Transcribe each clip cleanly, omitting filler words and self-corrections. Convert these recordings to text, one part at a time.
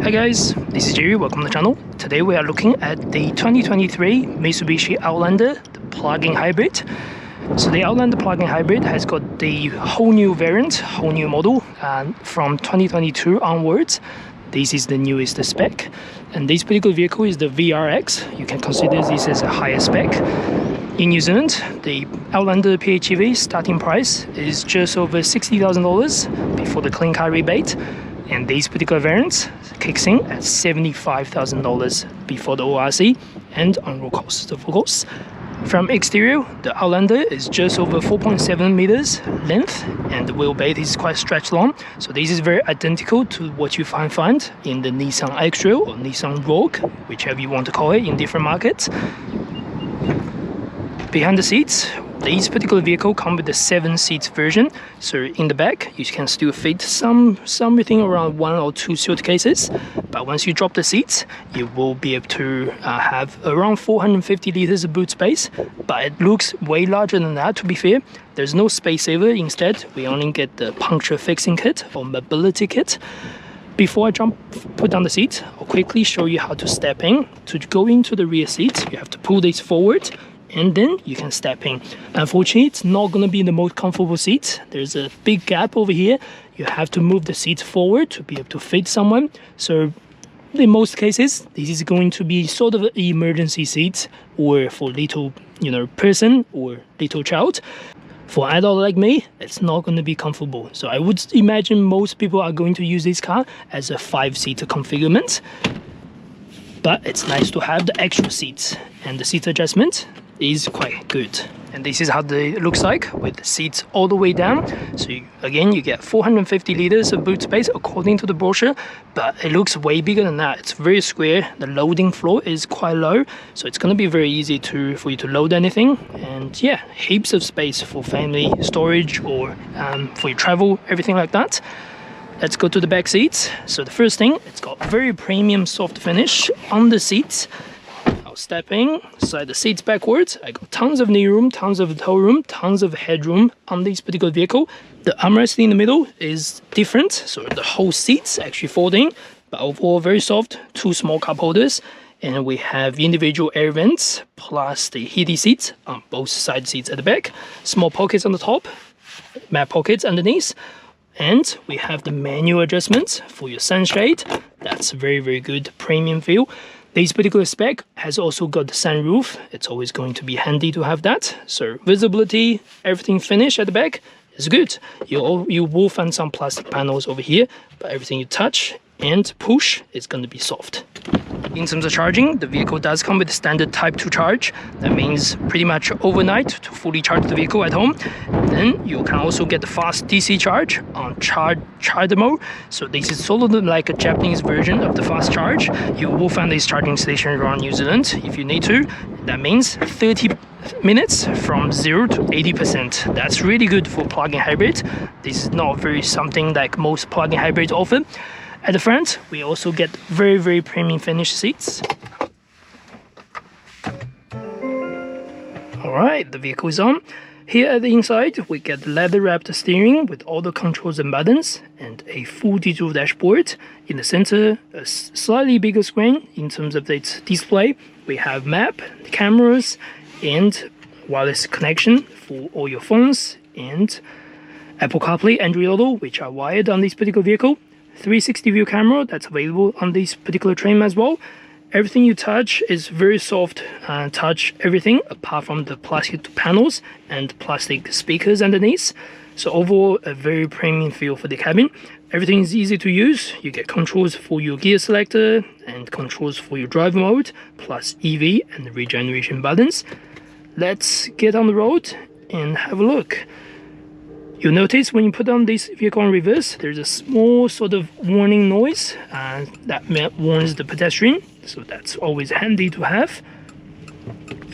Hi guys, this is Jerry, welcome to the channel. Today we are looking at the 2023 Mitsubishi Outlander, the plug-in hybrid. So the Outlander plug-in hybrid has got the whole new variant, whole new model, and from 2022 onwards, this is the newest spec. And this particular vehicle is the VRX. You can consider this as a higher spec. In New Zealand, the Outlander PHEV starting price is just over $60,000 before the clean car rebate. And these particular variants kicks in at $75,000 before the ORC and on-road costs, of course. From exterior, the Outlander is just over 4.7 meters length and the wheelbase is quite stretched long. So this is very identical to what you find in the Nissan X-Trail or Nissan Rogue, whichever you want to call it in different markets. Behind the seats, this particular vehicle comes with the 7-seat version, so in the back you can still fit something around 1 or 2 suitcases, but once you drop the seats you will be able to have around 450 liters of boot space, but it looks way larger than that. To be fair, there's no space saver. Instead we only get the puncture fixing kit or mobility kit. Before I put down the seat, I'll quickly show you how to step in. To go into the rear seat, you have to pull this forward and then you can step in. Unfortunately, it's not going to be the most comfortable seat. There's a big gap over here. You have to move the seat forward to be able to fit someone. So in most cases, this is going to be sort of an emergency seat or for little, person or little child. For an adult like me, it's not going to be comfortable. So I would imagine most people are going to use this car as a 5-seater configuration. But it's nice to have the extra seats, and the seat adjustment is quite good. And this is how it looks like with the seats all the way down. So you get 450 liters of boot space according to the brochure, but it looks way bigger than that. It's very square. The loading floor is quite low, so it's going to be very easy for you to load anything. And yeah, heaps of space for family storage or for your travel, everything like that. Let's go to the back seats. So the first thing, it's got very premium soft finish on the seats. I'll step in, slide the seats backwards. I got tons of knee room, tons of toe room, tons of headroom on this particular vehicle. The armrest in the middle is different, so the whole seat's actually folding, but overall very soft, 2 small cup holders. And we have individual air vents plus the heated seats on both side seats at the back. Small pockets on the top, mat pockets underneath. And we have the manual adjustments for your sunshade. That's very, very good premium feel. This particular spec has also got the sunroof. It's always going to be handy to have that. So visibility, everything finished at the back is good. You will find some plastic panels over here, but everything you touch and push is going to be soft. In terms of charging, the vehicle does come with the standard Type 2 charge. That means pretty much overnight to fully charge the vehicle at home. Then you can also get the fast DC charge on charger mode. So this is sort of like a Japanese version of the fast charge. You will find this charging station around New Zealand if you need to. That means 30 minutes from 0 to 80%. That's really good for plug-in hybrid. This is not very something like most plug-in hybrids offer. At the front, we also get very, very premium finish seats. Alright, the vehicle is on. Here at the inside, we get leather-wrapped steering with all the controls and buttons and a full digital dashboard. In the center, a slightly bigger screen in terms of its display. We have map, cameras, and wireless connection for all your phones, and Apple CarPlay, Android Auto, which are wired on this particular vehicle. 360 view camera that's available on this particular trim as well. Everything you touch is very soft, touch everything apart from the plastic panels and plastic speakers underneath. So overall, a very premium feel for the cabin. Everything is easy to use. You get controls for your gear selector and controls for your drive mode, plus EV and regeneration buttons. Let's get on the road and have a look. You'll notice when you put on this vehicle on reverse, there's a small sort of warning noise that warns the pedestrian. So that's always handy to have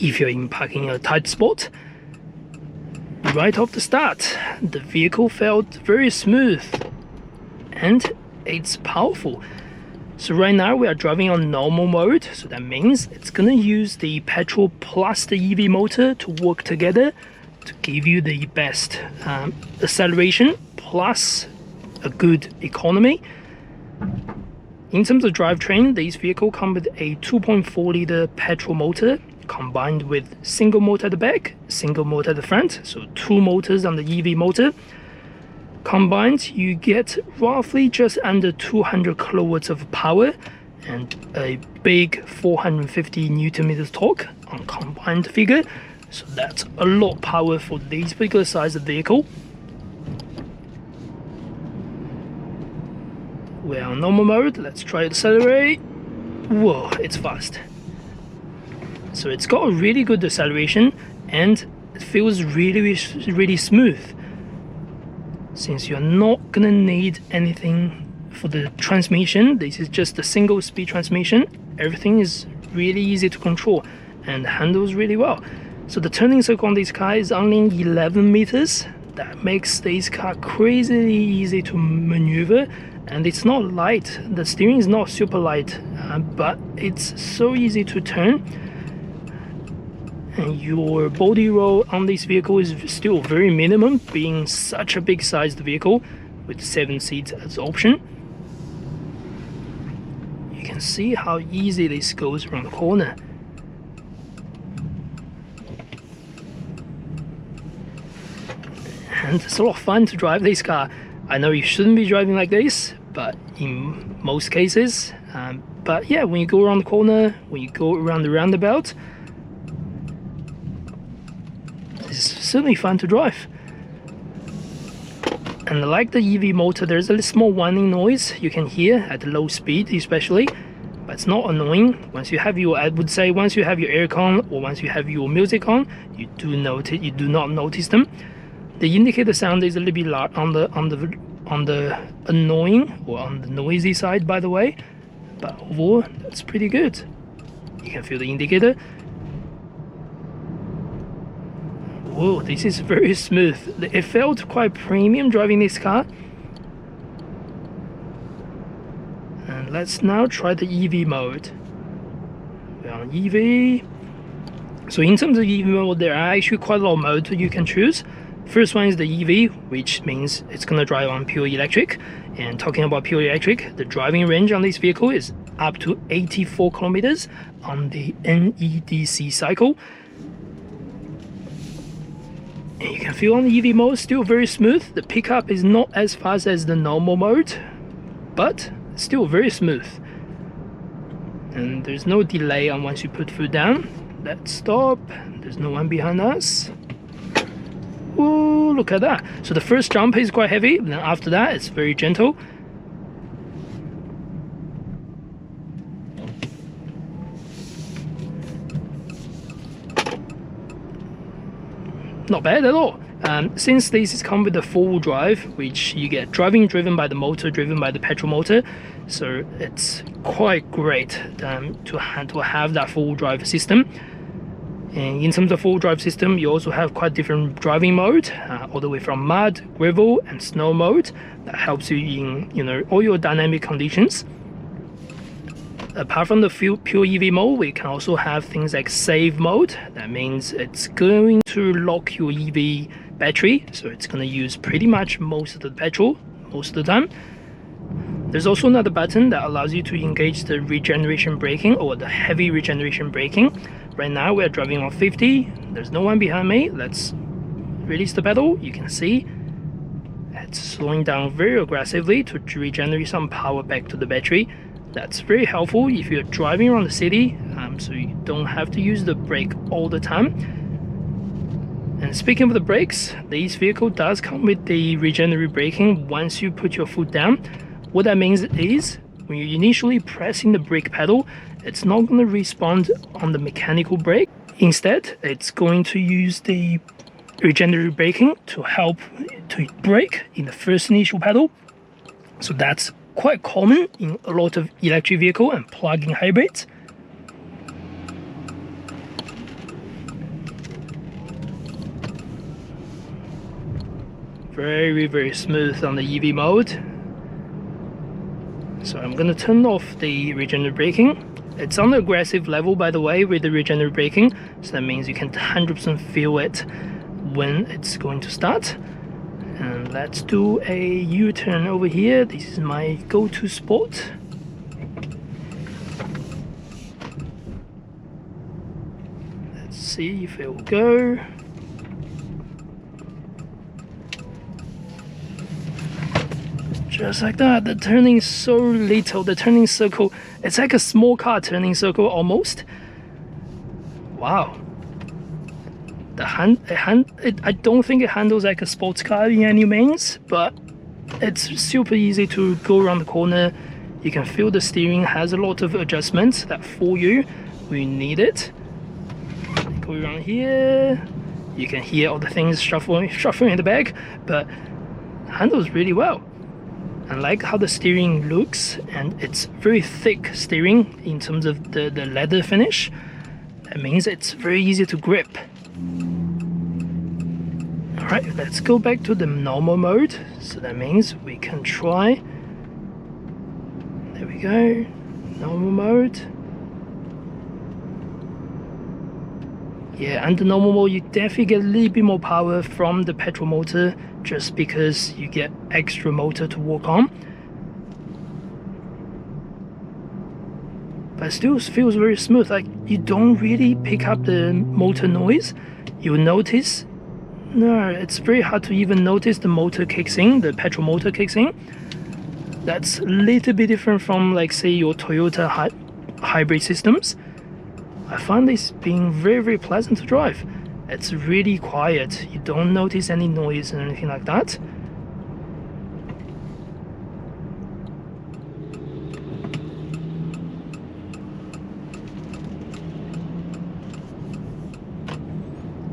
if you're in parking a tight spot. Right off the start, the vehicle felt very smooth and it's powerful. So right now we are driving on normal mode, so that means it's gonna use the petrol plus the EV motor to work together to give you the best acceleration plus a good economy. In terms of drivetrain, this vehicle comes with a 2.4 litre petrol motor combined with single motor at the back, single motor at the front, so 2 motors on the EV motor. Combined, you get roughly just under 200 kilowatts of power and a big 450 Newton meters torque on combined figure. So that's a lot of power for this particular size of vehicle. We're on normal mode. Let's try to accelerate. Whoa, it's fast. So it's got a really good acceleration and it feels really smooth. Since you're not gonna need anything for the transmission, this is just a single speed transmission, everything is really easy to control and handles really well. So the turning circle on this car is only 11 meters. That makes this car crazily easy to maneuver, and it's not light. The steering is not super light, but it's so easy to turn. And your body roll on this vehicle is still very minimum, being such a big sized vehicle with 7 seats as option. You can see how easy this goes around the corner. And it's a lot of fun to drive this car. I know you shouldn't be driving like this, but in most cases, but yeah, when you go around the corner, when you go around the roundabout, it's certainly fun to drive. And like the EV motor, there's a small whining noise you can hear at low speed especially, but it's not annoying. Once you have your, I would say once you have your aircon or once you have your music on, you do not notice them. The indicator sound is a little bit loud on the annoying or on the noisy side, by the way, but overall that's pretty good. You can feel the indicator. Whoa, this is very smooth. It felt quite premium driving this car. And let's now try the EV mode. We're on EV. So in terms of EV mode, there are actually quite a lot of modes you can choose. First one is the EV, which means it's gonna drive on pure electric. And talking about pure electric, the driving range on this vehicle is up to 84 kilometers on the NEDC cycle. And you can feel on the EV mode, still very smooth. The pickup is not as fast as the normal mode, but still very smooth. And there's no delay on once you put foot down. Let's stop. There's no one behind us. Whoa, look at that. So the first jump is quite heavy, and then after that it's very gentle. Not bad at all. Since this is come with the four-wheel drive, which you get driven by the motor, driven by the petrol motor, so it's quite great to have that four-wheel drive system. And in terms of four-wheel drive system, you also have quite different driving mode, all the way from mud, gravel, and snow mode. That helps you in all your dynamic conditions. Apart from the pure EV mode, we can also have things like save mode. That means it's going to lock your EV battery, so it's going to use pretty much most of the petrol most of the time. There's also another button that allows you to engage the regeneration braking or the heavy regeneration braking. Right now we're driving on 50. There's no one behind me. Let's release the pedal. You can see it's slowing down very aggressively to regenerate some power back to the battery. That's very helpful if you're driving around the city, so you don't have to use the brake all the time. And speaking of the brakes, this vehicle does come with the regenerative braking once you put your foot down. What that means is, when you're initially pressing the brake pedal, it's not going to respond on the mechanical brake. Instead, it's going to use the regenerative braking to help to brake in the first initial pedal. So that's quite common in a lot of electric vehicle and plug-in hybrids. Very, very smooth on the EV mode. So I'm going to turn off the regenerative braking. It's on the aggressive level, by the way, with the regenerative braking, so that means you can 100% feel it when it's going to start. And let's do a U-turn over here. This is my go-to spot. see if it will go. Just like that. The turning is so little. The turning circle, it's like a small car turning circle almost. Wow. I don't think it handles like a sports car in any means, but it's super easy to go around the corner. You can feel the steering has a lot of adjustments that for you when you need it. Go around here. You can hear all the things shuffling in the back, but handles really well. I like how the steering looks, and it's very thick steering in terms of the leather finish. That means it's very easy to grip. Alright, let's go back to the normal mode. So that means we can try. There we go. Normal mode. Yeah, under normal mode you definitely get a little bit more power from the petrol motor, just because you get extra motor to work on. But it still feels very smooth. Like, you don't really pick up the motor noise. You'll notice, no, it's very hard to even notice the motor kicks in, the petrol motor kicks in. That's a little bit different from, like, say, your Toyota hybrid systems. I find this being very, very pleasant to drive. It's really quiet. You don't notice any noise or anything like that.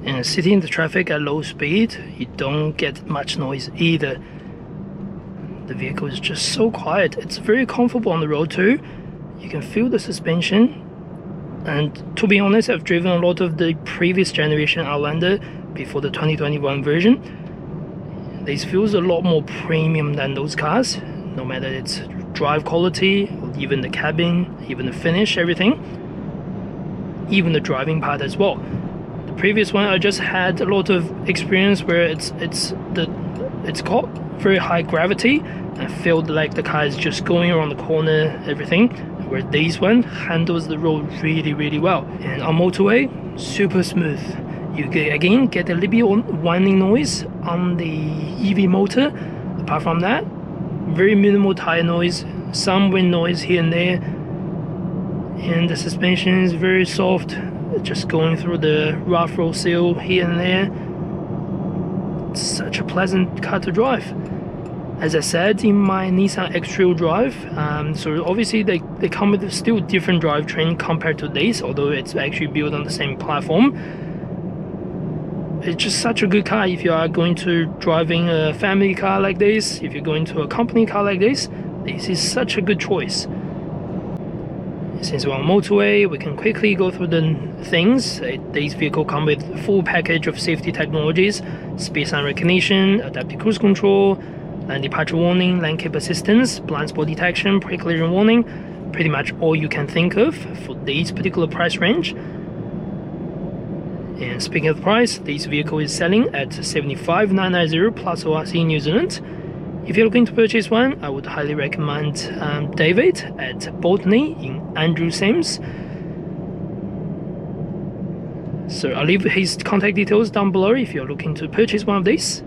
And sitting in the traffic at low speed, you don't get much noise either. The vehicle is just so quiet. It's very comfortable on the road too. You can feel the suspension. And to be honest, I've driven a lot of the previous generation Outlander before the 2021 version. This feels a lot more premium than those cars, no matter its drive quality, or even the cabin, even the finish, everything. Even the driving part as well. The previous one, I just had a lot of experience where it's got very high gravity. I felt like the car is just going around the corner, everything. Where this one handles the road really, really well. And on motorway, super smooth. You again get a little bit of whining noise on the EV motor. Apart from that, very minimal tire noise, some wind noise here and there. And the suspension is very soft, just going through the rough road seal here and there. It's such a pleasant car to drive. As I said in my Nissan X-Trail drive, so obviously they come with a still different drivetrain compared to this, although it's actually built on the same platform. It's just such a good car if you are going to driving a family car like this, if you're going to a company car like this is such a good choice. Since we're on motorway, we can quickly go through the things. This vehicle comes with a full package of safety technologies, speed sign recognition, adaptive cruise control, lane departure warning, lane keep assistance, blind spot detection, pre-collision warning, pretty much all you can think of for this particular price range. And speaking of price, this vehicle is selling at $75,990 plus ORC in New Zealand. If you're looking to purchase one, I would highly recommend David at Botany in Andrew Sims. So I'll leave his contact details down below if you're looking to purchase one of these.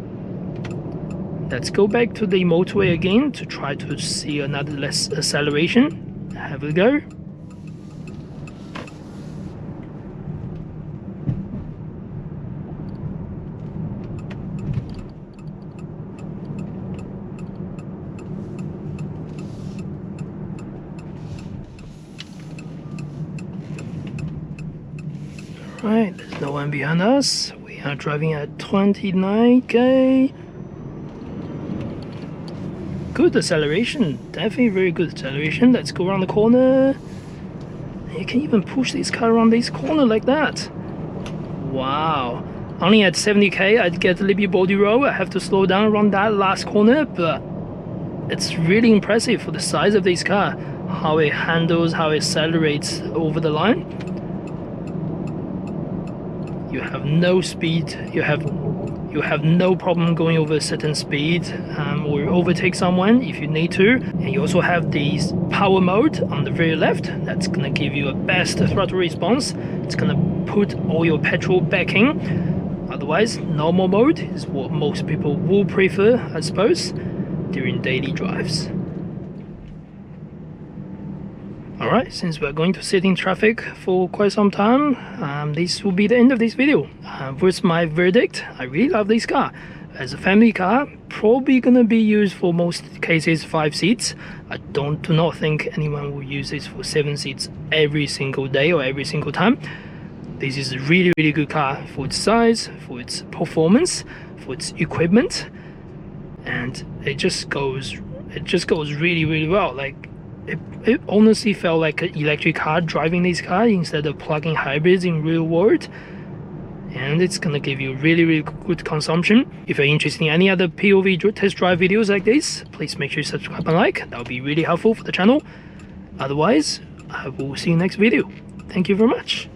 Let's go back to the motorway again to try to see another less acceleration. Have a go. Right, there's no one behind us. We are driving at 29k. Good acceleration, definitely very good acceleration. Let's go around the corner. You can even push this car around this corner like that. Wow. Only at 70k I'd get a little bit body roll. I have to slow down around that last corner, but it's really impressive for the size of this car. How it handles, how it accelerates over the line. You have no speed, you have you have no problem going over a certain speed or overtake someone if you need to. And you also have the power mode on the very left. That's gonna give you a best throttle response. It's gonna put all your petrol back in. Otherwise, normal mode is what most people will prefer, I suppose, during daily drives. Alright, since we're going to sit in traffic for quite some time, this will be the end of this video. What's my verdict? I really love this car. As a family car, probably gonna be used for most cases 5 seats. I do not think anyone will use this for 7 seats every single day or every single time. This is a really good car for its size, for its performance, for its equipment, and it just goes really well. Like it honestly felt like an electric car driving this car instead of plug-in hybrids in real world, and it's gonna give you really good consumption. If you're interested in any other POV test drive videos like this, please make sure you subscribe and like. That would be really helpful for the channel. Otherwise, I will see you next video. Thank you very much.